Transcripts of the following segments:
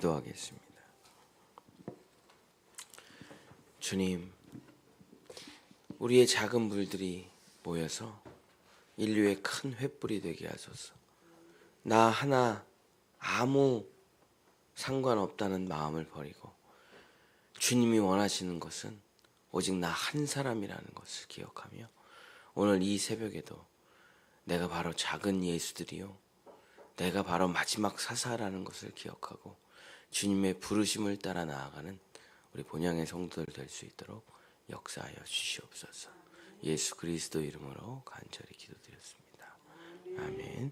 기도하겠습니다. 주님, 우리의 작은 물들이 모여서 인류의 큰 횃불이 되게 하소서. 나 하나 아무 상관없다는 마음을 버리고 주님이 원하시는 것은 오직 나 한 사람이라는 것을 기억하며 오늘 이 새벽에도 내가 바로 작은 예수들이요, 내가 바로 마지막 사사라는 것을 기억하고 주님의 부르심을 따라 나아가는 우리 본향의 성도들 될 수 있도록 역사하여 주시옵소서. 예수 그리스도 이름으로 간절히 기도드렸습니다. 아멘.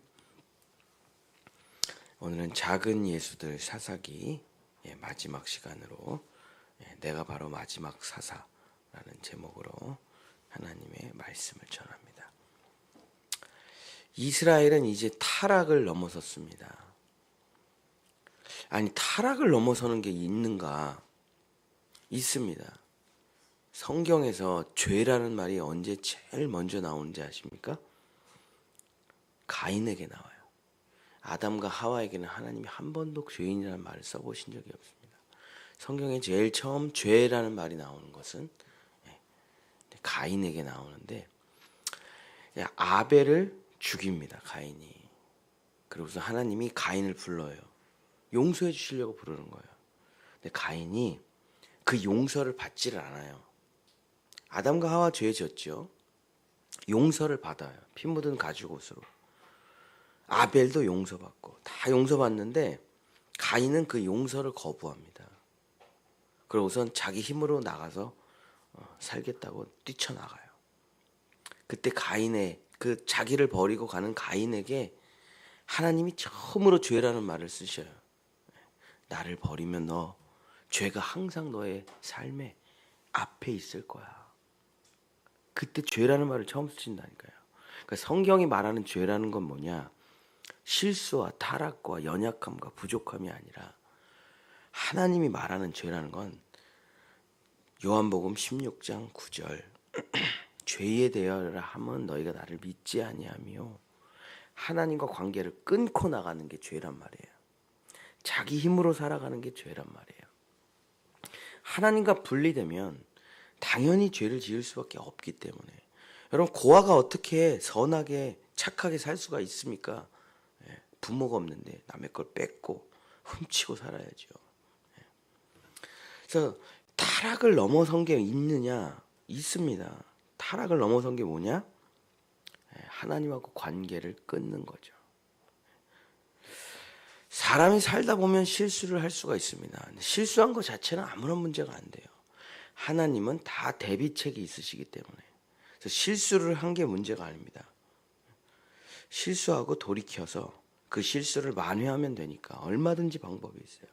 오늘은 작은 예수들 사사기 마지막 시간으로 내가 바로 마지막 사사라는 제목으로 하나님의 말씀을 전합니다. 이스라엘은 이제 타락을 넘어섰습니다. 아니, 타락을 넘어서는 게 있는가? 있습니다. 성경에서 죄라는 말이 언제 제일 먼저 나오는지 아십니까? 가인에게 나와요. 아담과 하와에게는 하나님이 한 번도 죄인이라는 말을 써보신 적이 없습니다. 성경에 제일 처음 죄라는 말이 나오는 것은 가인에게 나오는데, 아벨을 죽입니다, 가인이. 그러고서 하나님이 가인을 불러요. 용서해 주시려고 부르는 거예요. 근데 가인이 그 용서를 받지를 않아요. 아담과 하와 죄 졌죠. 용서를 받아요. 피 묻은 가죽옷으로. 아벨도 용서받고 다 용서받는데 가인은 그 용서를 거부합니다. 그러고선 자기 힘으로 나가서 살겠다고 뛰쳐나가요. 그때 가인의 그 자기를 버리고 가는 가인에게 하나님이 처음으로 죄라는 말을 쓰셔요. 나를 버리면 너 죄가 항상 너의 삶에 앞에 있을 거야. 그때 죄라는 말을 처음 쓰신다니까요. 그러니까 성경이 말하는 죄라는 건 뭐냐? 실수와 타락과 연약함과 부족함이 아니라 하나님이 말하는 죄라는 건 요한복음 16장 9절 죄에 대하여 함은 너희가 나를 믿지 아니하며 하나님과 관계를 끊고 나가는 게 죄란 말이에요. 자기 힘으로 살아가는 게 죄란 말이에요. 하나님과 분리되면 당연히 죄를 지을 수밖에 없기 때문에, 여러분, 고아가 어떻게 선하게 착하게 살 수가 있습니까? 부모가 없는데 남의 걸 뺏고 훔치고 살아야죠. 그래서 타락을 넘어선 게 있느냐? 있습니다. 타락을 넘어선 게 뭐냐? 하나님하고 관계를 끊는 거죠. 사람이 살다 보면 실수를 할 수가 있습니다. 근데 실수한 것 자체는 아무런 문제가 안 돼요. 하나님은 다 대비책이 있으시기 때문에. 그래서 실수를 한 게 문제가 아닙니다. 실수하고 돌이켜서 그 실수를 만회하면 되니까 얼마든지 방법이 있어요.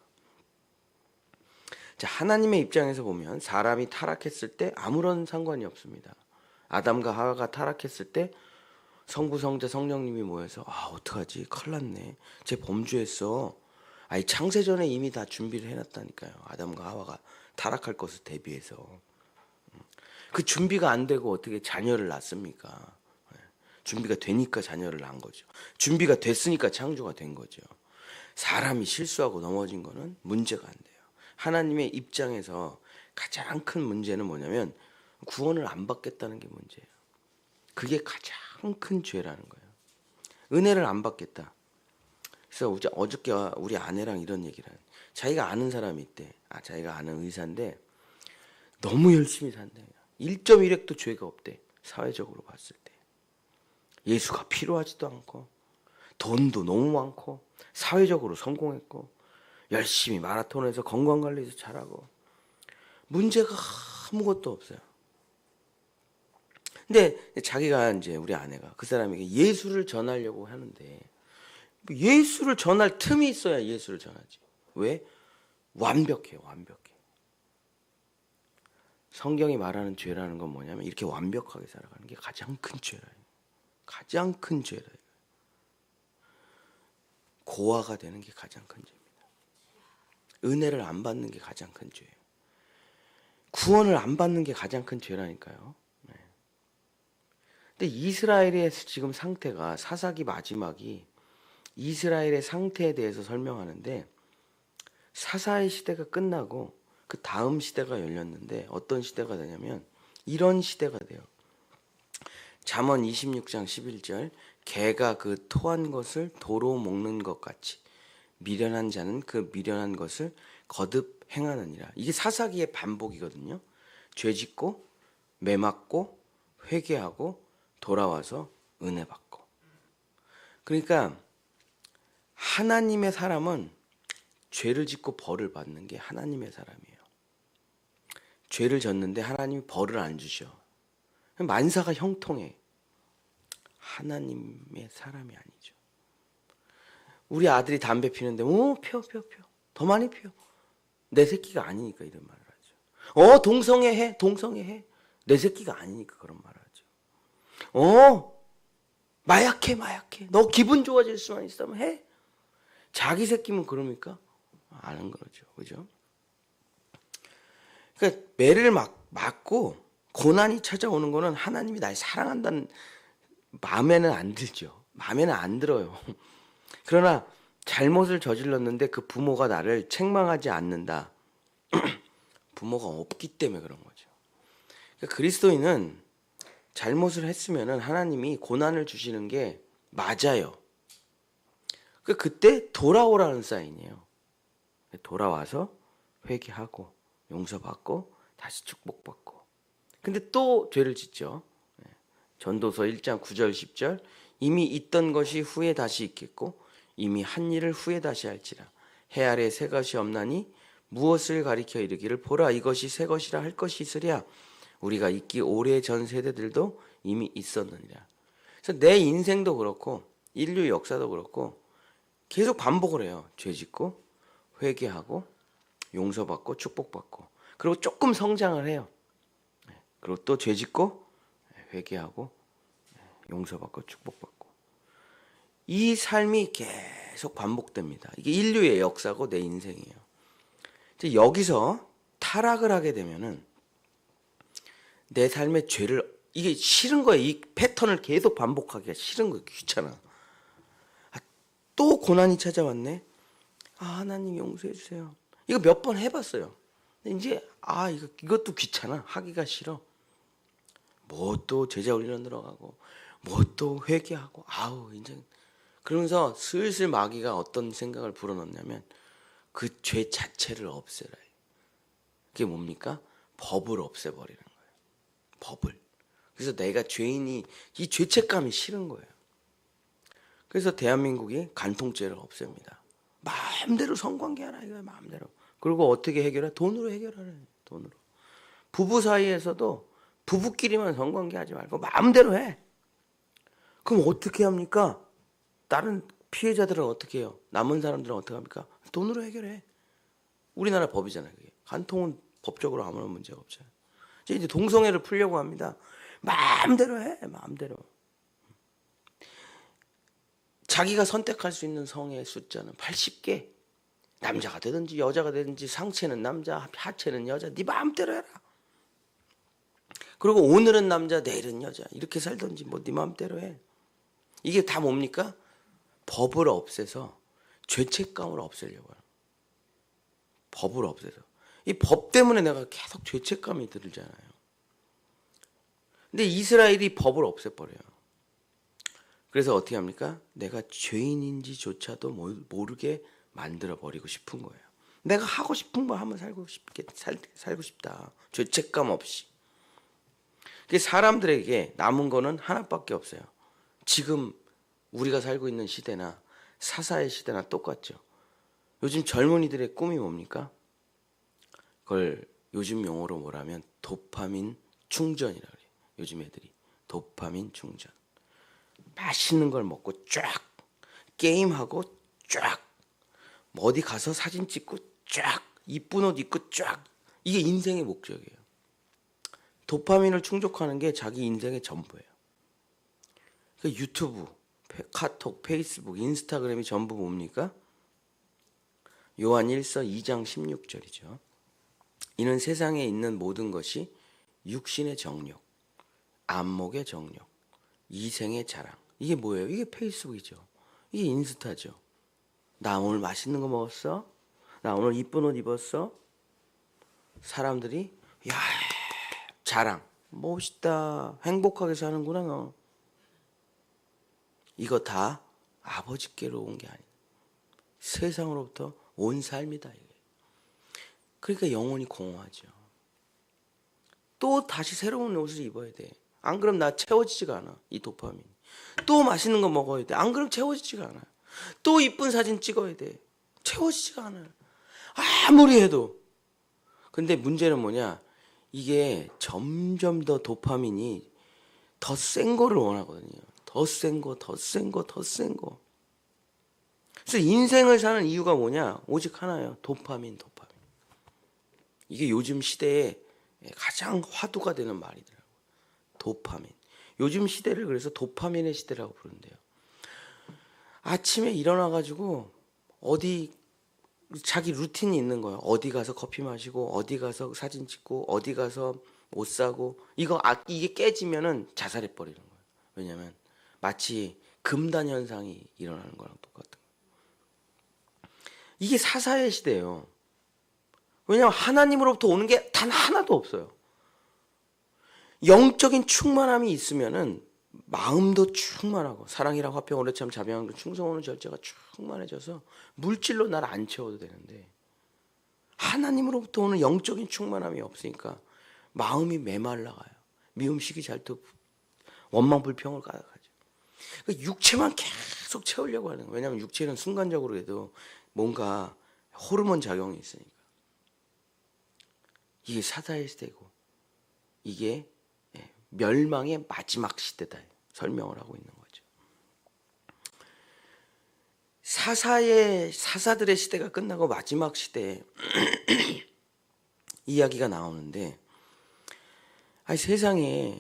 자, 하나님의 입장에서 보면 사람이 타락했을 때 아무런 상관이 없습니다. 아담과 하와가 타락했을 때 성부, 성자, 성령님이 모여서 어떡하지? 큰일 났네. 쟤 범죄했어. 아니, 창세전에 이미 다 준비를 해놨다니까요. 아담과 하와가 타락할 것을 대비해서. 그 준비가 안 되고 어떻게 자녀를 낳습니까? 준비가 되니까 자녀를 낳은 거죠. 준비가 됐으니까 창조가 된 거죠. 사람이 실수하고 넘어진 거는 문제가 안 돼요. 하나님의 입장에서 가장 큰 문제는 뭐냐면 구원을 안 받겠다는 게 문제예요. 그게 가장 큰 죄라는 거예요. 은혜를 안 받겠다. 그래서 어저께 우리 아내랑 이런 얘기를 해요. 자기가 아는 사람이 있대. 자기가 아는 의사인데 너무 열심히 산대. 1.1획도 죄가 없대. 사회적으로 봤을 때. 예수가 필요하지도 않고 돈도 너무 많고 사회적으로 성공했고 열심히 마라톤에서 건강관리도 잘하고 문제가 아무것도 없어요. 근데 자기가 이제 우리 아내가 그 사람에게 예수를 전하려고 하는데 예수를 전할 틈이 있어야 예수를 전하지. 왜? 완벽해요. 완벽해. 성경이 말하는 죄라는 건 뭐냐면 이렇게 완벽하게 살아가는 게 가장 큰 죄라요. 가장 큰 죄라요. 고아가 되는 게 가장 큰 죄입니다. 은혜를 안 받는 게 가장 큰 죄예요. 구원을 안 받는 게 가장 큰 죄라니까요. 근데 이스라엘의 지금 상태가, 사사기 마지막이 이스라엘의 상태에 대해서 설명하는데 사사의 시대가 끝나고 그 다음 시대가 열렸는데 어떤 시대가 되냐면 이런 시대가 돼요. 잠언 26장 11절 개가 그 토한 것을 도로 먹는 것 같이 미련한 자는 그 미련한 것을 거듭 행하느니라. 이게 사사기의 반복이거든요. 죄짓고 매맞고 회개하고 돌아와서 은혜 받고. 그러니까 하나님의 사람은 죄를 짓고 벌을 받는 게 하나님의 사람이에요. 죄를 졌는데 하나님이 벌을 안 주셔. 만사가 형통해. 하나님의 사람이 아니죠. 우리 아들이 담배 피는데 피워. 더 많이 피워. 내 새끼가 아니니까 이런 말을 하죠. 동성애 해. 내 새끼가 아니니까 그런 말을 하죠. 마약해. 너 기분 좋아질 수만 있으면 해. 자기 새끼면 그럽니까? 아는 거죠. 그죠? 그러니까 매를 맞고 고난이 찾아오는 거는 하나님이 날 사랑한다는 마음에는 안 들죠. 마음에는 안 들어요. 그러나 잘못을 저질렀는데 그 부모가 나를 책망하지 않는다. 부모가 없기 때문에 그런 거죠. 그러니까 그리스도인은 잘못을 했으면 하나님이 고난을 주시는 게 맞아요. 그때 돌아오라는 사인이에요. 돌아와서 회개하고 용서받고 다시 축복받고. 근데 또 죄를 짓죠. 전도서 1장 9절 10절 이미 있던 것이 후에 다시 있겠고 이미 한 일을 후에 다시 할지라 해 아래 새 것이 없나니 무엇을 가리켜 이르기를 보라 이것이 새 것이라 할 것이 있으랴 우리가 있기 오래 전 세대들도 이미 있었느니라. 그래서 내 인생도 그렇고 인류 역사도 그렇고 계속 반복을 해요. 죄 짓고 회개하고 용서받고 축복받고 그리고 조금 성장을 해요. 그리고 또 죄 짓고 회개하고 용서받고 축복받고 이 삶이 계속 반복됩니다. 이게 인류의 역사고 내 인생이에요. 여기서 타락을 하게 되면은 내 삶의 죄를 이게 싫은 거예요. 이 패턴을 계속 반복하기가 싫은 거예요. 귀찮아. 또 고난이 찾아왔네. 하나님 용서해 주세요. 이거 몇 번 해봤어요. 근데 이제 이것도 귀찮아. 하기가 싫어. 뭐 또 제자 훈련 들어가고 뭐 또 회개하고 이제 그러면서 슬슬 마귀가 어떤 생각을 불어넣냐면 그 죄 자체를 없애라. 그게 뭡니까? 법을 없애버리는 거예요. 법을. 그래서 내가 죄인이 이 죄책감이 싫은 거예요. 그래서 대한민국이 간통죄를 없앱니다. 마음대로 성관계하라 이거야. 마음대로. 그리고 어떻게 해결해? 돈으로 해결하래. 돈으로. 부부 사이에서도 부부끼리만 성관계하지 말고 마음대로 해. 그럼 어떻게 합니까? 다른 피해자들은 어떻게 해요? 남은 사람들은 어떻게 합니까? 돈으로 해결해. 우리나라 법이잖아요. 그게. 간통은 법적으로 아무런 문제가 없어요. 이제 동성애를 풀려고 합니다. 마음대로 해. 마음대로. 자기가 선택할 수 있는 성의 숫자는 80개. 남자가 되든지 여자가 되든지 상체는 남자, 하체는 여자. 네 마음대로 해라. 그리고 오늘은 남자, 내일은 여자. 이렇게 살든지 네 마음대로 해. 이게 다 뭡니까? 법을 없애서 죄책감을 없애려고 해요. 법을 없애서. 이 법 때문에 내가 계속 죄책감이 들잖아요. 근데 이스라엘이 법을 없애버려요. 그래서 어떻게 합니까? 내가 죄인인지조차도 모르게 만들어버리고 싶은 거예요. 내가 하고 싶은 거 하면 살고 싶다. 죄책감 없이. 사람들에게 남은 거는 하나밖에 없어요. 지금 우리가 살고 있는 시대나 사사의 시대나 똑같죠. 요즘 젊은이들의 꿈이 뭡니까? 그걸 요즘 용어로 뭐라면 도파민 충전이라고 그래요. 요즘 애들이 도파민 충전. 맛있는 걸 먹고 쫙 게임하고 쫙 어디 가서 사진 찍고 쫙 이쁜 옷 입고 쫙 이게 인생의 목적이에요. 도파민을 충족하는 게 자기 인생의 전부예요. 그러니까 유튜브, 카톡, 페이스북, 인스타그램이 전부 뭡니까? 요한 1서 2장 16절이죠. 이는 세상에 있는 모든 것이 육신의 정욕, 안목의 정욕, 이생의 자랑. 이게 뭐예요? 이게 페이스북이죠. 이게 인스타죠. 나 오늘 맛있는 거 먹었어? 나 오늘 이쁜 옷 입었어? 사람들이 야, 자랑. 멋있다. 행복하게 사는구나 너. 이거 다 아버지께로 온 게 아니야. 세상으로부터 온 삶이다 이게. 그러니까 영혼이 공허하죠. 또 다시 새로운 옷을 입어야 돼. 안 그럼 나 채워지지가 않아. 이 도파민. 또 맛있는 거 먹어야 돼. 안 그럼 채워지지가 않아. 또 이쁜 사진 찍어야 돼. 채워지지가 않아요. 아무리 해도. 근데 문제는 뭐냐? 이게 점점 더 도파민이 더 센 거를 원하거든요. 더 센 거, 더 센 거, 더 센 거. 그래서 인생을 사는 이유가 뭐냐? 오직 하나예요. 도파민, 도파민. 이게 요즘 시대에 가장 화두가 되는 말이더라고요. 도파민. 요즘 시대를 그래서 도파민의 시대라고 부른대요. 아침에 일어나가지고 어디 자기 루틴이 있는 거예요. 어디 가서 커피 마시고, 어디 가서 사진 찍고, 어디 가서 옷 사고. 이게 깨지면은 자살해 버리는 거예요. 왜냐면 마치 금단 현상이 일어나는 거랑 똑같은 거예요. 이게 사사의 시대예요. 왜냐면 하나님으로부터 오는 게 단 하나도 없어요. 영적인 충만함이 있으면은 마음도 충만하고 사랑이라 화평 오래 참 자비하는 충성 오는 절제가 충만해져서 물질로 날 안 채워도 되는데 하나님으로부터 오는 영적인 충만함이 없으니까 마음이 메말라가요. 미움식이 잘도 원망 불평을 가득하죠. 그러니까 육체만 계속 채우려고 하는 거예요. 왜냐하면 육체는 순간적으로 해도 뭔가 호르몬 작용이 있으니까. 이게 사사의 시대고 이게 멸망의 마지막 시대다 설명을 하고 있는 거죠. 사사들의 시대가 끝나고 마지막 시대에 이야기가 나오는데 세상에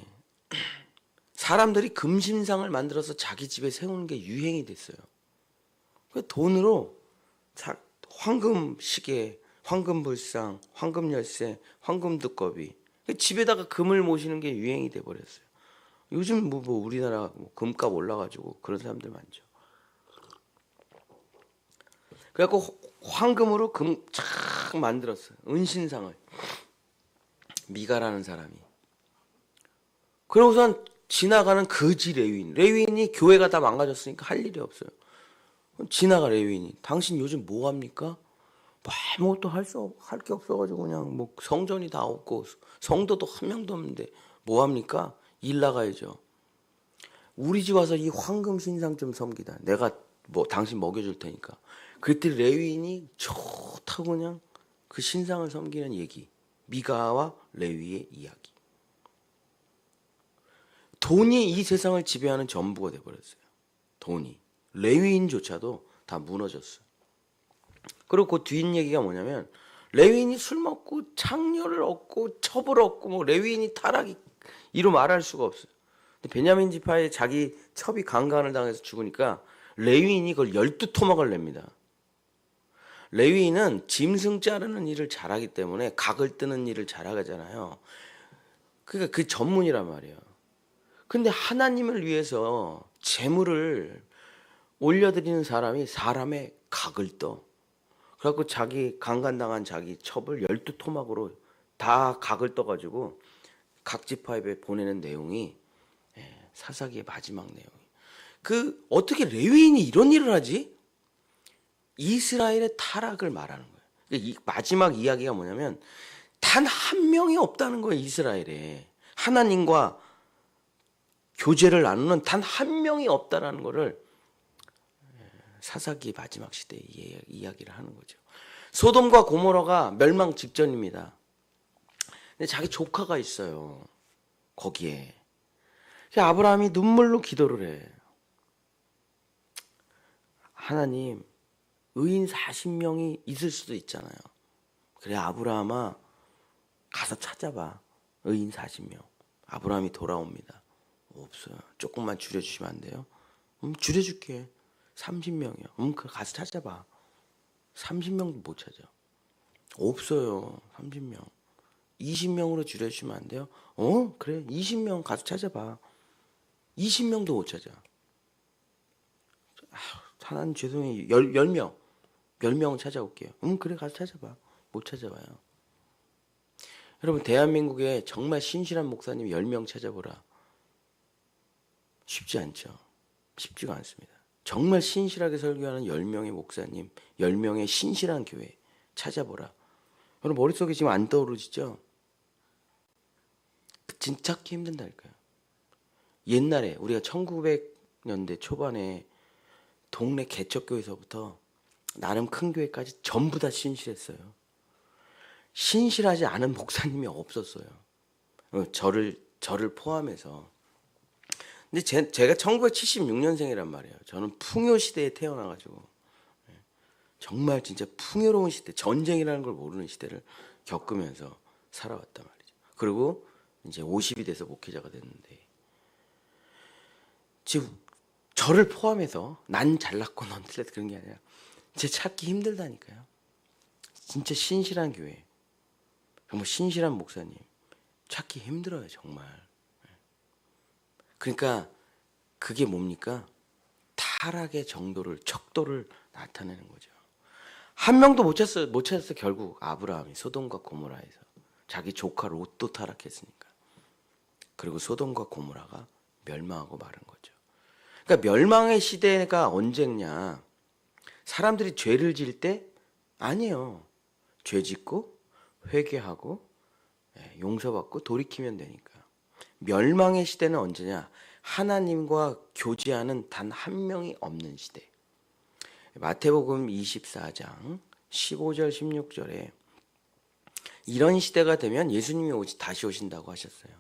사람들이 금신상을 만들어서 자기 집에 세우는 게 유행이 됐어요. 돈으로 황금 시계, 황금 불상, 황금 열쇠, 황금 두꺼비 집에다가 금을 모시는 게 유행이 돼 버렸어요. 요즘 뭐 우리나라 금값 올라가지고 그런 사람들 많죠. 그래갖고 황금으로 금 착 만들었어요. 은신상을 미가라는 사람이. 그러고선 지나가는 거지 레위인이 교회가 다 망가졌으니까 할 일이 없어요. 지나가 레위인이 당신 요즘 뭐 합니까? 아무것도 할 게 없어가지고 그냥 뭐 성전이 다 없고 성도도 한 명도 없는데 뭐 합니까? 일 나가야죠. 우리 집 와서 이 황금 신상 좀 섬기다. 내가 뭐 당신 먹여줄 테니까. 그때 레위인이 좋다고 그냥 그 신상을 섬기는 얘기. 미가와 레위의 이야기. 돈이 이 세상을 지배하는 전부가 돼버렸어요. 돈이. 레위인조차도 다 무너졌어요. 그리고 그 뒷얘기가 뭐냐면 레위인이 술 먹고 창녀를 얻고 첩을 얻고 뭐 레위인이 타락이 이루 말할 수가 없어요. 근데 베냐민 지파에 자기 첩이 강간을 당해서 죽으니까 레위인이 그걸 12토막을 냅니다. 레위인은 짐승 자르는 일을 잘하기 때문에 각을 뜨는 일을 잘하잖아요. 그러니까 그 전문이란 말이에요. 근데 하나님을 위해서 재물을 올려드리는 사람이 사람의 각을 떠. 그래갖고 자기 강간당한 자기 첩을 12토막으로 다 각을 떠가지고 각 지파에 보내는 내용이 사사기의 마지막 내용이. 어떻게 레위인이 이런 일을 하지? 이스라엘의 타락을 말하는 거예요. 이 마지막 이야기가 뭐냐면 단 한 명이 없다는 거예요. 이스라엘에 하나님과 교제를 나누는 단 한 명이 없다라는 거를 사사기 마지막 시대에 이야기를 하는 거죠. 소돔과 고모라가 멸망 직전입니다. 근데 자기 조카가 있어요. 거기에. 아브라함이 눈물로 기도를 해. 하나님, 의인 40명이 있을 수도 있잖아요. 그래 아브라함아 가서 찾아봐. 의인 40명. 아브라함이 돌아옵니다. 없어요. 조금만 줄여주시면 안 돼요? 줄여줄게. 30명이요. 그래 가서 찾아봐. 30명도 못 찾아. 없어요. 30명. 20명으로 줄여주시면 안 돼요? 그래 20명 가서 찾아봐. 20명도 못 찾아. 하나님 죄송해요. 10명. 10명 찾아올게요. 그래 가서 찾아봐. 못 찾아봐요. 여러분 대한민국에 정말 신실한 목사님 10명 찾아보라. 쉽지 않죠. 쉽지가 않습니다. 정말 신실하게 설교하는 10명의 목사님, 10명의 신실한 교회 찾아보라. 여러분 머릿속에 지금 안 떠오르시죠? 진짜 찾기 힘든다니까요. 옛날에 우리가 1900년대 초반에 동네 개척교회에서부터 나름 큰 교회까지 전부 다 신실했어요. 신실하지 않은 목사님이 없었어요. 저를 포함해서. 근데 제가 1976년생이란 말이에요. 저는 풍요 시대에 태어나가지고 정말 진짜 풍요로운 시대, 전쟁이라는 걸 모르는 시대를 겪으면서 살아왔단 말이죠. 그리고 이제 50이 돼서 목회자가 됐는데 지금 저를 포함해서 난 잘났고 넌 틀렸다 그런 게 아니라 진짜 찾기 힘들다니까요. 진짜 신실한 교회, 정말 신실한 목사님 찾기 힘들어요 정말. 그러니까 그게 뭡니까? 타락의 정도를, 척도를 나타내는 거죠. 한 명도 못 찾았어 결국 아브라함이 소돔과 고모라에서 자기 조카 롯도 타락했으니까. 그리고 소돔과 고모라가 멸망하고 마른 거죠. 그러니까 멸망의 시대가 언제냐? 사람들이 죄를 지을 때 아니에요. 죄 짓고 회개하고 용서받고 돌이키면 되니까. 멸망의 시대는 언제냐? 하나님과 교제하는 단 한 명이 없는 시대. 마태복음 24장 15절 16절에 이런 시대가 되면 예수님이 다시 오신다고 하셨어요.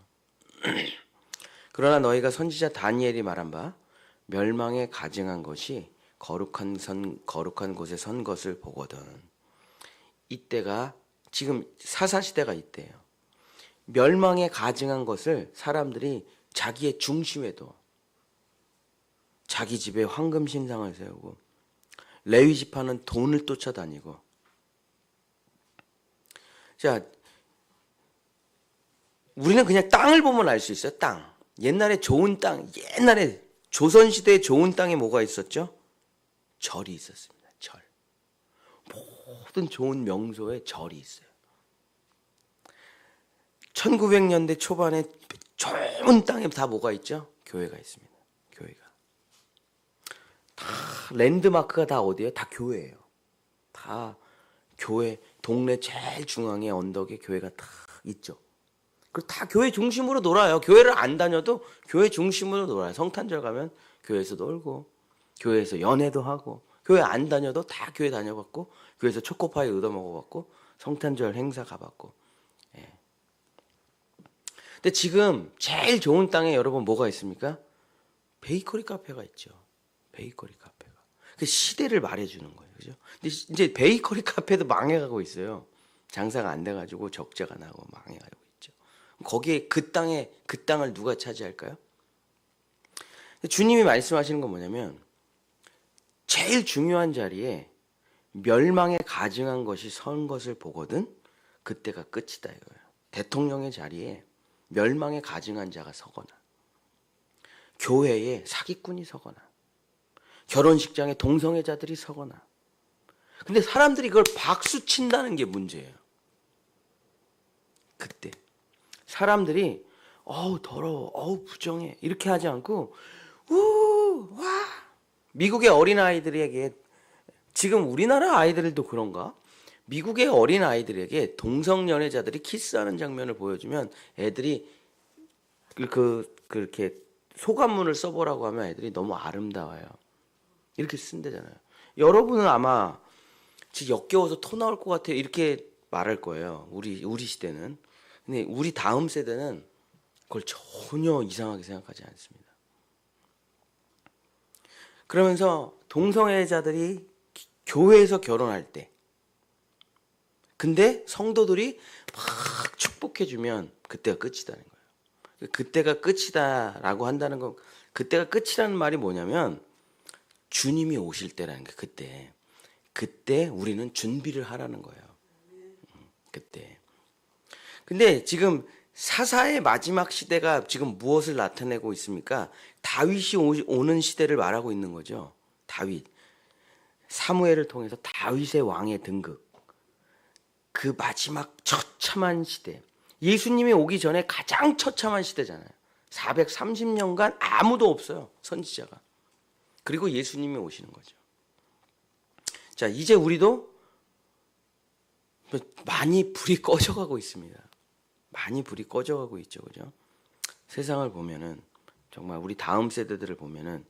그러나 너희가 선지자 다니엘이 말한 바 멸망에 가증한 것이 거룩한 곳에 선 것을 보거든. 이때가 지금 사사시대가 이때예요. 멸망에 가증한 것을 사람들이 자기의 중심에도 자기 집에 황금 신상을 세우고 레위 지파는 돈을 쫓아다니고. 자, 우리는 그냥 땅을 보면 알 수 있어요. 땅. 옛날에 좋은 땅, 옛날에 조선시대에 좋은 땅에 뭐가 있었죠? 절이 있었습니다. 절. 모든 좋은 명소에 절이 있어요. 1900년대 초반에 좋은 땅에 다 뭐가 있죠? 교회가 있습니다. 교회가. 다 랜드마크가 다 어디예요? 다 교회예요. 다 교회, 동네 제일 중앙에 언덕에 교회가 다 있죠. 그리고 다 교회 중심으로 놀아요. 교회를 안 다녀도 교회 중심으로 놀아요. 성탄절 가면 교회에서 놀고, 교회에서 연애도 하고, 교회 안 다녀도 다 교회 다녀봤고, 교회에서 초코파이 얻어 먹어봤고, 성탄절 행사 가봤고. 예. 근데 지금 제일 좋은 땅에 여러분 뭐가 있습니까? 베이커리 카페가 있죠. 베이커리 카페가. 그 시대를 말해주는 거예요. 그죠? 근데 이제 베이커리 카페도 망해가고 있어요. 장사가 안 돼가지고 적자가 나고 망해가고 있죠. 거기에 그 땅을 누가 차지할까요? 주님이 말씀하시는 건 뭐냐면 제일 중요한 자리에 멸망에 가증한 것이 선 것을 보거든 그때가 끝이다 이거예요. 대통령의 자리에 멸망에 가증한 자가 서거나 교회에 사기꾼이 서거나 결혼식장에 동성애자들이 서거나. 근데 사람들이 그걸 박수 친다는 게 문제예요. 그때 사람들이 어우 더러워, 어우 부정해 이렇게 하지 않고 우와. 미국의 어린아이들에게, 지금 우리나라 아이들도 그런가? 미국의 어린아이들에게 동성연애자들이 키스하는 장면을 보여주면 애들이 그렇게 소감문을 써보라고 하면 애들이 너무 아름다워요. 이렇게 쓴대잖아요. 여러분은 아마 진짜 역겨워서 토 나올 것 같아요. 이렇게 말할 거예요. 우리 시대는. 근데 우리 다음 세대는 그걸 전혀 이상하게 생각하지 않습니다. 그러면서 동성애자들이 교회에서 결혼할 때, 근데 성도들이 막 축복해주면 그때가 끝이다는 거예요. 그때가 끝이다라고 한다는 건, 그때가 끝이라는 말이 뭐냐면 주님이 오실 때라는 게, 그때 우리는 준비를 하라는 거예요. 그때. 근데 지금 사사의 마지막 시대가 지금 무엇을 나타내고 있습니까? 다윗이 오는 시대를 말하고 있는 거죠. 다윗. 사무엘을 통해서 다윗의 왕의 등극, 그 마지막 처참한 시대, 예수님이 오기 전에 가장 처참한 시대잖아요. 430년간 아무도 없어요, 선지자가. 그리고 예수님이 오시는 거죠. 자, 이제 우리도 많이 불이 꺼져가고 있습니다. 많이 불이 꺼져가고 있죠, 그죠? 세상을 보면은 정말 우리 다음 세대들을 보면은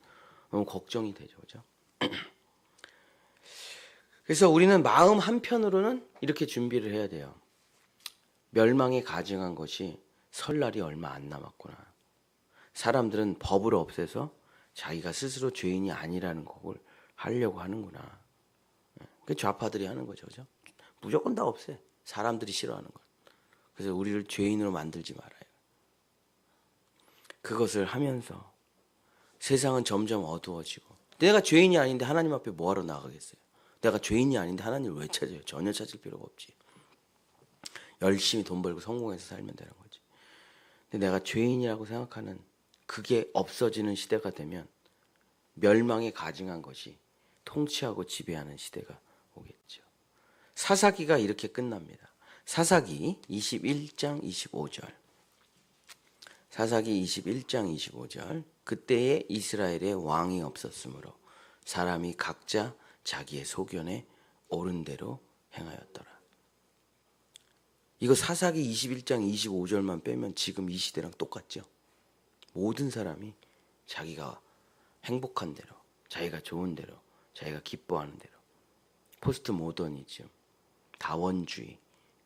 너무 걱정이 되죠, 그죠? 그래서 우리는 마음 한편으로는 이렇게 준비를 해야 돼요. 멸망에 가증한 것이 설날이 얼마 안 남았구나. 사람들은 법을 없애서 자기가 스스로 죄인이 아니라는 걸 하려고 하는구나. 그 좌파들이 하는 거죠, 그죠? 무조건 다 없애. 사람들이 싫어하는 것. 그래서 우리를 죄인으로 만들지 말아요. 그것을 하면서 세상은 점점 어두워지고, 내가 죄인이 아닌데 하나님 앞에 뭐하러 나가겠어요? 내가 죄인이 아닌데 하나님을 왜 찾아요? 전혀 찾을 필요가 없지. 열심히 돈 벌고 성공해서 살면 되는 거지. 근데 내가 죄인이라고 생각하는 그게 없어지는 시대가 되면 멸망에 가증한 것이 통치하고 지배하는 시대가 오겠죠. 사사기가 이렇게 끝납니다. 사사기 21장 25절. 사사기 21장 25절. 그때에 이스라엘에 왕이 없었으므로 사람이 각자 자기의 소견에 옳은 대로 행하였더라. 이거 사사기 21장 25절만 빼면 지금 이 시대랑 똑같죠. 모든 사람이 자기가 행복한 대로, 자기가 좋은 대로, 자기가 기뻐하는 대로. 포스트 모더니즘, 다원주의,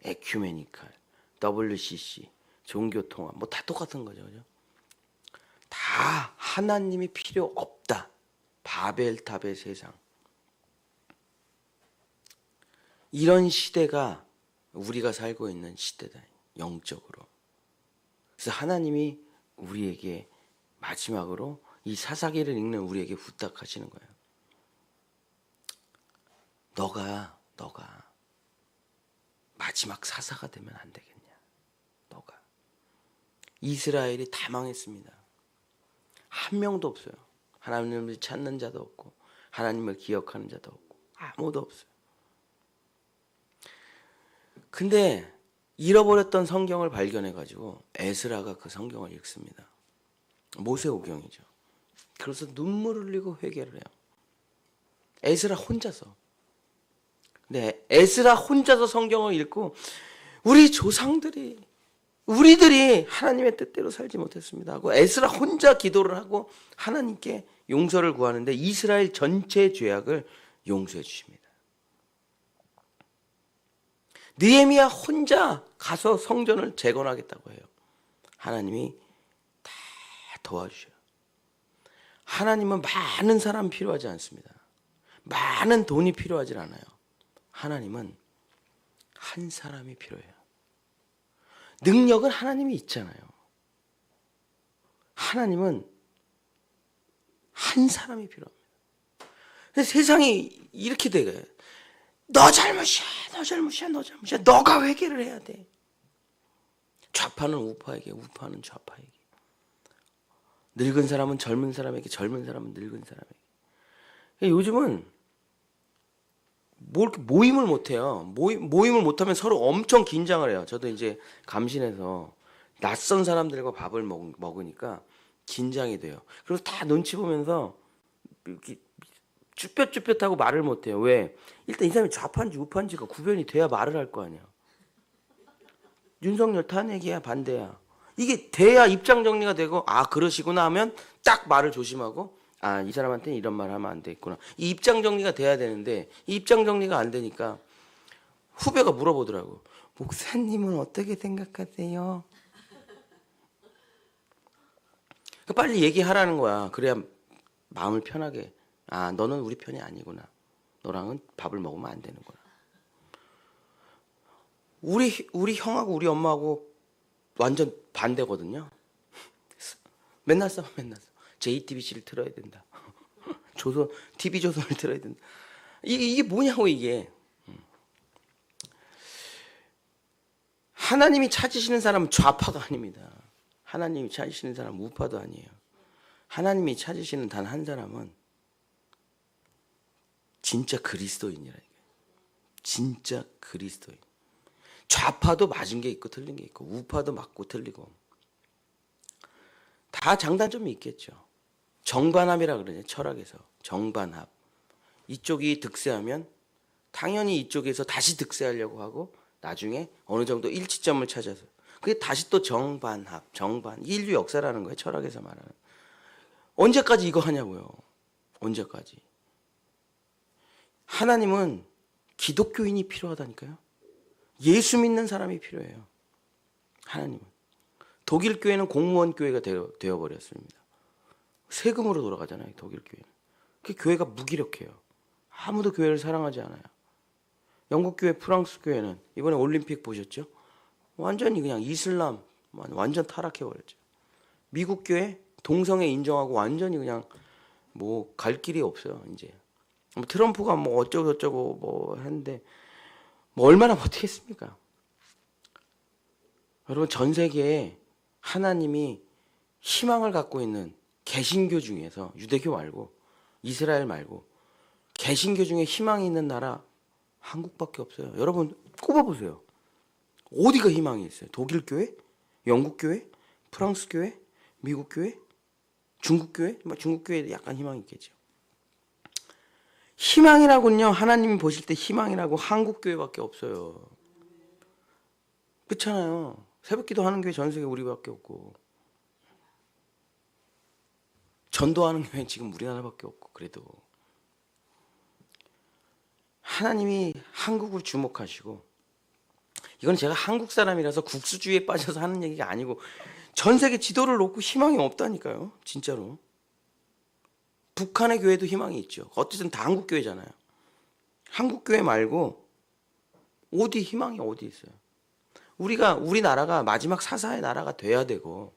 에큐메니칼, WCC, 종교통합, 뭐 다 똑같은 거죠, 그죠? 다 하나님이 필요 없다. 바벨탑의 세상. 이런 시대가 우리가 살고 있는 시대다, 영적으로. 그래서 하나님이 우리에게 마지막으로 이 사사기를 읽는 우리에게 부탁하시는 거예요. 너가 마지막 사사가 되면 안 되겠냐? 너가. 이스라엘이 다 망했습니다. 한 명도 없어요. 하나님을 찾는 자도 없고 하나님을 기억하는 자도 없고 아무도 없어요. 근데 잃어버렸던 성경을 발견해가지고 에스라가 그 성경을 읽습니다. 모세오경이죠. 그래서 눈물을 흘리고 회개를 해요. 에스라 혼자서. 근데 에스라 혼자서 성경을 읽고 우리 조상들이, 우리들이 하나님의 뜻대로 살지 못했습니다 하고 에스라 혼자 기도를 하고 하나님께 용서를 구하는데 이스라엘 전체 죄악을 용서해 주십니다. 느헤미야 혼자 가서 성전을 재건하겠다고 해요. 하나님이 다 도와주셔요. 하나님은 많은 사람 필요하지 않습니다. 많은 돈이 필요하지 않아요. 하나님은 한 사람이 필요해요. 능력은 하나님이 있잖아요. 하나님은 한 사람이 필요합니다. 근데 세상이 이렇게 돼요. 너 잘못이야, 너 잘못이야, 너 잘못이야. 너가 회개를 해야 돼. 좌파는 우파에게, 우파는 좌파에게. 늙은 사람은 젊은 사람에게, 젊은 사람은 늙은 사람에게. 요즘은 뭐 이렇게 모임을 못해요. 모임을 못하면 서로 엄청 긴장을 해요. 저도 이제 감신해서 낯선 사람들과 밥을 먹으니까 긴장이 돼요. 그래서 다 눈치 보면서 이렇게 쭈뼛쭈뼛하고 말을 못해요. 왜? 일단 이 사람이 좌파인지 우파인지가 구별이 돼야 말을 할 거 아니야. 윤석열 탄핵이야, 반대야. 이게 돼야 입장 정리가 되고 아 그러시구나 하면 딱 말을 조심하고 아 이 사람한테는 이런 말 하면 안 되겠구나. 이 입장 정리가 돼야 되는데 이 입장 정리가 안 되니까 후배가 물어보더라고. 목사님은 어떻게 생각하세요? 빨리 얘기하라는 거야. 그래야 마음을 편하게. 아 너는 우리 편이 아니구나. 너랑은 밥을 먹으면 안 되는구나. 우리 형하고 우리 엄마하고 완전 반대거든요. 맨날 싸워. JTBC를 틀어야 된다. TV조선을 틀어야 된다. 이게 뭐냐고 이게. 하나님이 찾으시는 사람은 좌파가 아닙니다. 하나님이 찾으시는 사람은 우파도 아니에요. 하나님이 찾으시는 단 한 사람은 진짜 그리스도인이라니까요. 진짜 그리스도인. 좌파도 맞은 게 있고 틀린 게 있고 우파도 맞고 틀리고 다 장단점이 있겠죠. 정반합이라 그러죠. 철학에서. 정반합. 이쪽이 득세하면 당연히 이쪽에서 다시 득세하려고 하고 나중에 어느 정도 일치점을 찾아서 그게 다시 또 정반합, 정반. 인류 역사라는 거예요. 철학에서 말하는. 언제까지 이거 하냐고요. 언제까지. 하나님은 기독교인이 필요하다니까요. 예수 믿는 사람이 필요해요. 하나님은. 독일 교회는 공무원 교회가 되어버렸습니다. 세금으로 돌아가잖아요. 독일 교회는. 그 교회가 무기력해요. 아무도 교회를 사랑하지 않아요. 영국 교회, 프랑스 교회는 이번에 올림픽 보셨죠? 완전히 그냥 이슬람 완전 타락해버렸죠. 미국 교회 동성애 인정하고 완전히 그냥 뭐 갈 길이 없어요. 이제 뭐 트럼프가 뭐 어쩌고 저쩌고 뭐 했는데 뭐 얼마나 버티겠습니까? 여러분 전 세계에 하나님이 희망을 갖고 있는 개신교 중에서 유대교 말고 이스라엘 말고 개신교 중에 희망이 있는 나라 한국밖에 없어요. 여러분 꼽아보세요. 어디가 희망이 있어요? 독일 교회? 영국 교회? 프랑스 교회? 미국 교회? 중국 교회? 중국 교회도 약간 희망이 있겠죠. 희망이라군요. 하나님이 보실 때 희망이라고 한국 교회밖에 없어요. 그렇잖아요. 새벽기도 하는 교회 전 세계 우리밖에 없고 전도하는 교회는 지금 우리나라밖에 없고 그래도 하나님이 한국을 주목하시고 이건 제가 한국 사람이라서 국수주의에 빠져서 하는 얘기가 아니고 전 세계 지도를 놓고 희망이 없다니까요. 진짜로. 북한의 교회도 희망이 있죠. 어쨌든 다 한국 교회잖아요. 한국 교회 말고 어디 희망이 어디 있어요. 우리나라가 마지막 사사의 나라가 돼야 되고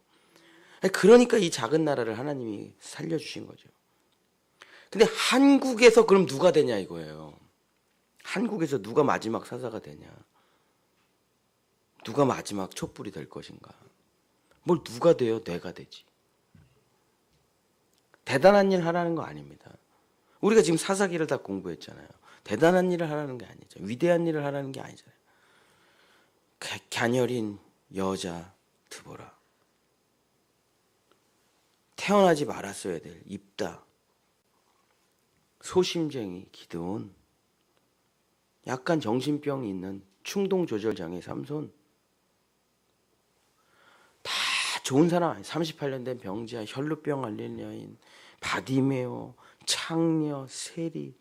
그러니까 이 작은 나라를 하나님이 살려주신 거죠. 근데 한국에서 그럼 누가 되냐 이거예요. 한국에서 누가 마지막 사사가 되냐. 누가 마지막 촛불이 될 것인가. 뭘 누가 돼요? 내가 되지. 대단한 일 하라는 거 아닙니다. 우리가 지금 사사기를 다 공부했잖아요. 대단한 일을 하라는 게 아니죠. 위대한 일을 하라는 게 아니잖아요. 갸녀린 여자 드보라. 태어나지 말았어야 될 입다. 소심쟁이 기드온. 약간 정신병이 있는 충동조절장애 삼손. 다 좋은 사람 아니에요. 38년 된 병자, 혈루병 앓린 여인, 바디메오, 창녀, 세리.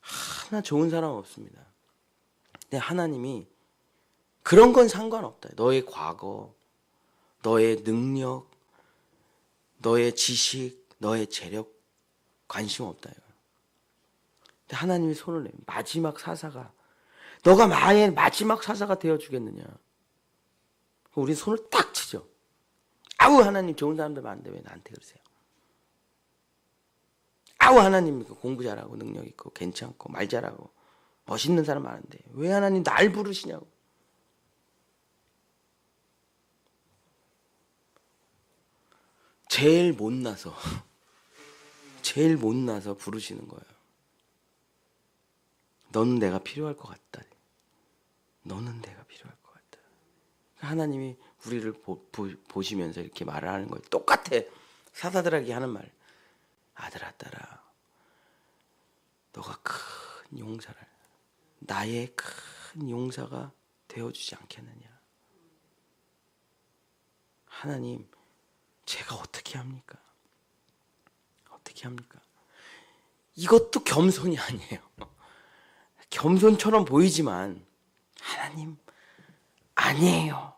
하나 좋은 사람 없습니다. 근데 하나님이 그런 건 상관없다. 너의 과거, 너의 능력, 너의 지식, 너의 재력 관심 없다. 근데 하나님이 손을 내면 마지막 사사가 너가 만약 마지막 사사가 되어주겠느냐. 우리 손을 딱 치죠. 아우 하나님 좋은 사람들 많은데 왜 나한테 그러세요. 아우 하나님 공부 잘하고 능력 있고 괜찮고 말 잘하고 멋있는 사람 많은데 왜 하나님 날 부르시냐고. 제일 못나서 부르시는 거예요. 너는 내가 필요할 것 같다. 너는 내가 필요할 것 같다. 하나님이 우리를 보시면서 이렇게 말을 하는 거예요. 똑같아. 사사들에게 하는 말. 아들아 딸아 너가 큰 용사를 나의 큰 용사가 되어주지 않겠느냐. 하나님 제가 어떻게 합니까? 어떻게 합니까? 이것도 겸손이 아니에요. 겸손처럼 보이지만 하나님 아니에요.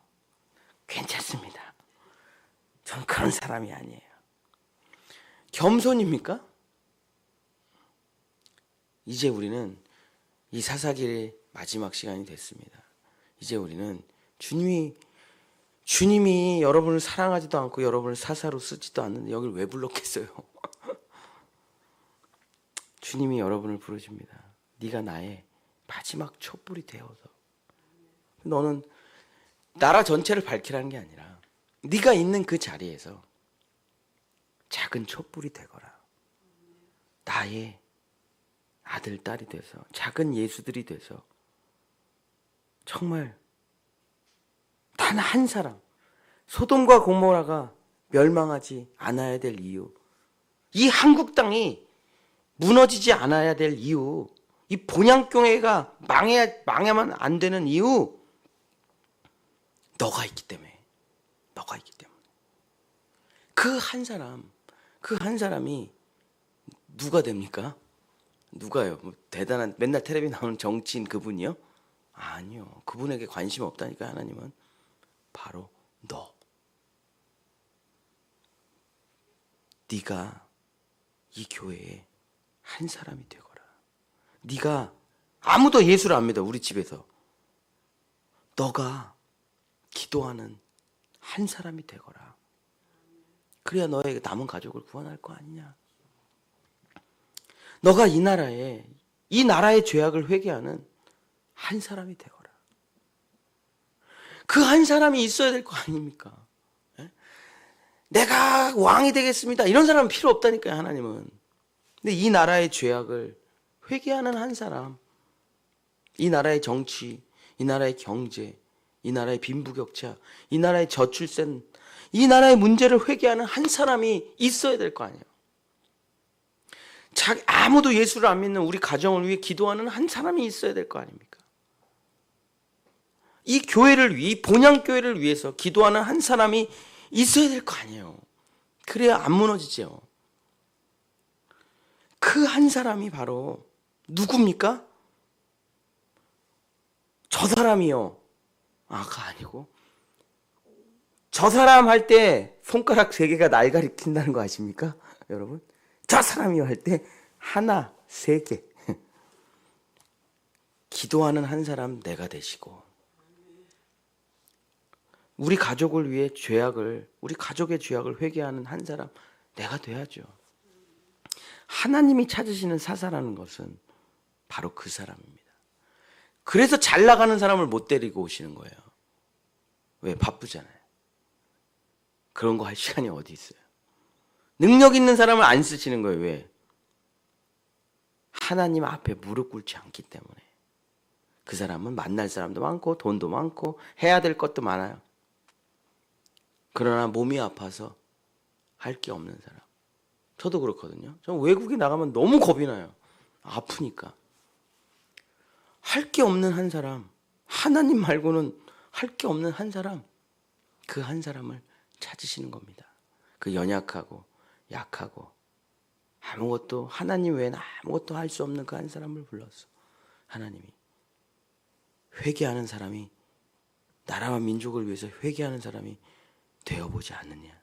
괜찮습니다. 저는 그런 사람이 아니에요. 겸손입니까? 이제 우리는 이 사사기의 마지막 시간이 됐습니다. 이제 우리는 주님이 여러분을 사랑하지도 않고 여러분을 사사로 쓰지도 않는데 여기를 왜 불렀겠어요? 주님이 여러분을 부르십니다. 네가 나의 마지막 촛불이 되어서. 너는 나라 전체를 밝히라는 게 아니라 네가 있는 그 자리에서 작은 촛불이 되거라. 나의 아들, 딸이 돼서, 작은 예수들이 돼서 정말 단 한 사람, 소돔과 고모라가 멸망하지 않아야 될 이유, 이 한국 땅이 무너지지 않아야 될 이유, 이 본향교회가 망하면 안 되는 이유, 너가 있기 때문에. 너가 있기 때문에. 그 한 사람이 누가 됩니까? 누가요? 뭐 대단한 맨날 텔레비 나오는 정치인 그분이요? 아니요. 그분에게 관심 없다니까 하나님은. 바로 너. 네가 이 교회에 한 사람이 되거라. 네가 아무도 예수를 안 믿어. 우리 집에서. 너가 기도하는 한 사람이 되거라. 그래야 너의 남은 가족을 구원할 거 아니냐. 너가 이 나라의 죄악을 회개하는 한 사람이 되거라. 그 한 사람이 있어야 될 거 아닙니까? 내가 왕이 되겠습니다. 이런 사람은 필요 없다니까요, 하나님은. 근데 이 나라의 죄악을 회개하는 한 사람, 이 나라의 정치, 이 나라의 경제, 이 나라의 빈부격차, 이 나라의 저출생, 이 나라의 문제를 회개하는 한 사람이 있어야 될 거 아니에요. 아무도 예수를 안 믿는 우리 가정을 위해 기도하는 한 사람이 있어야 될 거 아닙니까? 이 교회를 위해, 이 본향교회를 위해서 기도하는 한 사람이 있어야 될 거 아니에요. 그래야 안 무너지죠. 그 한 사람이 바로 누굽니까? 저 사람이요. 아가 아니고, 저 사람 할 때 손가락 3개가 날 가리킨다는 거 아십니까? 여러분? 저 사람이요 할 때 하나, 3개. 기도하는 한 사람 내가 되시고, 우리 가족을 위해 우리 가족의 죄악을 회개하는 한 사람 내가 돼야죠. 하나님이 찾으시는 사사라는 것은 바로 그 사람입니다. 그래서 잘 나가는 사람을 못 데리고 오시는 거예요. 왜? 바쁘잖아요. 그런 거 할 시간이 어디 있어요. 능력 있는 사람을 안 쓰시는 거예요. 왜? 하나님 앞에 무릎 꿇지 않기 때문에. 그 사람은 만날 사람도 많고 돈도 많고 해야 될 것도 많아요. 그러나 몸이 아파서 할 게 없는 사람. 저도 그렇거든요. 저 외국에 나가면 너무 겁이 나요. 아프니까. 할 게 없는 한 사람, 하나님 말고는 할 게 없는 한 사람, 그 한 사람을 찾으시는 겁니다. 그 연약하고 약하고 아무것도, 하나님 외에는 아무것도 할 수 없는 그 한 사람을 불렀어. 하나님이. 회개하는 사람이, 나라와 민족을 위해서 회개하는 사람이 되어보지 않느냐.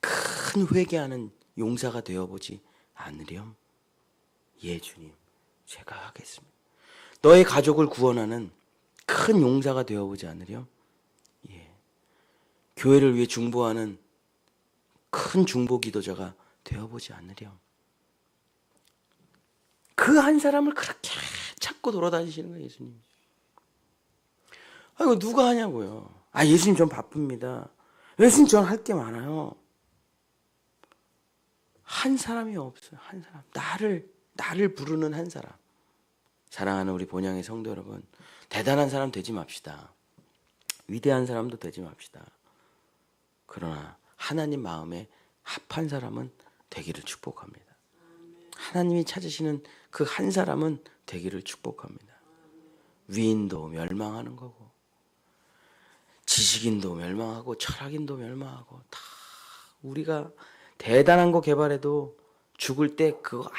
큰 회개하는 용사가 되어보지 않으렴. 예, 주님, 제가 하겠습니다. 너의 가족을 구원하는 큰 용사가 되어보지 않으렴. 예. 교회를 위해 중보하는 큰 중보 기도자가 되어보지 않으렴. 그 한 사람을 그렇게 찾고 돌아다니시는 거예요, 예수님. 이거 누가 하냐고요. 예수님 전 바쁩니다. 예수님 전 할 게 많아요. 한 사람이 없어요. 한 사람. 나를 부르는 한 사람. 사랑하는 우리 본향의 성도 여러분, 대단한 사람 되지 맙시다. 위대한 사람도 되지 맙시다. 그러나 하나님 마음에 합한 사람은 되기를 축복합니다. 하나님이 찾으시는 그 한 사람은 되기를 축복합니다. 위인도 멸망하는 거고, 지식인도 멸망하고, 철학인도 멸망하고, 다 우리가 대단한 거 개발해도 죽을 때 그거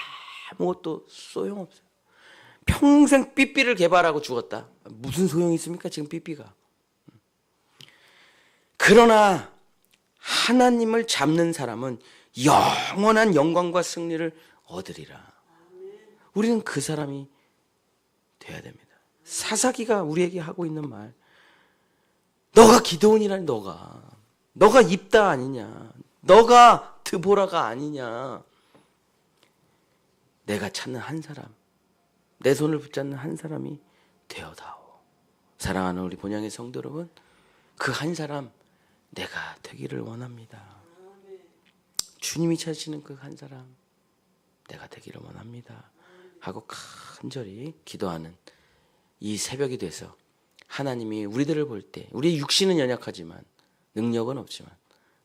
아무것도 소용없어요. 평생 삐삐를 개발하고 죽었다. 무슨 소용이 있습니까? 지금 삐삐가. 그러나 하나님을 잡는 사람은 영원한 영광과 승리를 얻으리라. 우리는 그 사람이 돼야 됩니다. 사사기가 우리에게 하고 있는 말, 너가 기드온이라니. 너가 입다 아니냐, 너가 드보라가 아니냐. 내가 찾는 한 사람, 내 손을 붙잡는 한 사람이 되어다오. 사랑하는 우리 본향의 성도 여러분, 그 한 사람 내가 되기를 원합니다. 주님이 찾으시는 그 한 사람 내가 되기를 원합니다. 하고 간절히 기도하는 이 새벽이 돼서 하나님이 우리들을 볼 때 우리의 육신은 연약하지만 능력은 없지만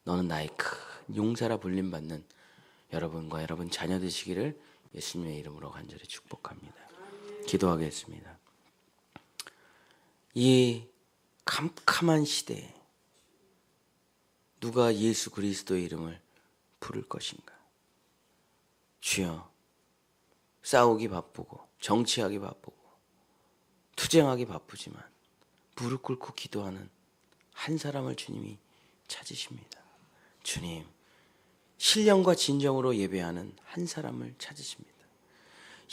너는 나의 큰 용사라 불림받는 여러분과 여러분 자녀 되시기를 예수님의 이름으로 간절히 축복합니다. 기도하겠습니다. 이 캄캄한 시대에 누가 예수 그리스도의 이름을 부를 것인가? 주여, 싸우기 바쁘고 정치하기 바쁘고 투쟁하기 바쁘지만 무릎 꿇고 기도하는 한 사람을 주님이 찾으십니다. 주님, 신령과 진정으로 예배하는 한 사람을 찾으십니다.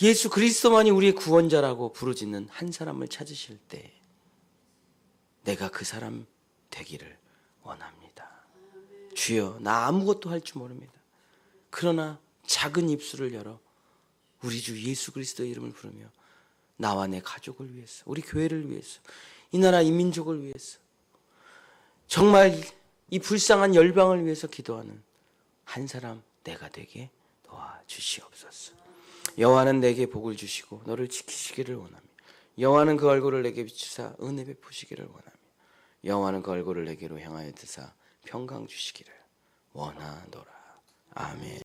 예수 그리스도만이 우리의 구원자라고 부르짖는 한 사람을 찾으실 때 내가 그 사람 되기를 원합니다. 주여, 나 아무것도 할 줄 모릅니다. 그러나 작은 입술을 열어 우리 주 예수 그리스도의 이름을 부르며 나와 내 가족을 위해서, 우리 교회를 위해서, 이 나라 이 민족을 위해서, 정말 이 불쌍한 열방을 위해서 기도하는 한 사람 내가 되게 도와주시옵소서. 여호와는 내게 복을 주시고 너를 지키시기를 원하며 여호와는 그 얼굴을 내게 비추사 은혜 베푸시기를 원하며 여호와는 그 얼굴을 내게로 향하여 드사 평강 주시기를 원하노라. 아멘.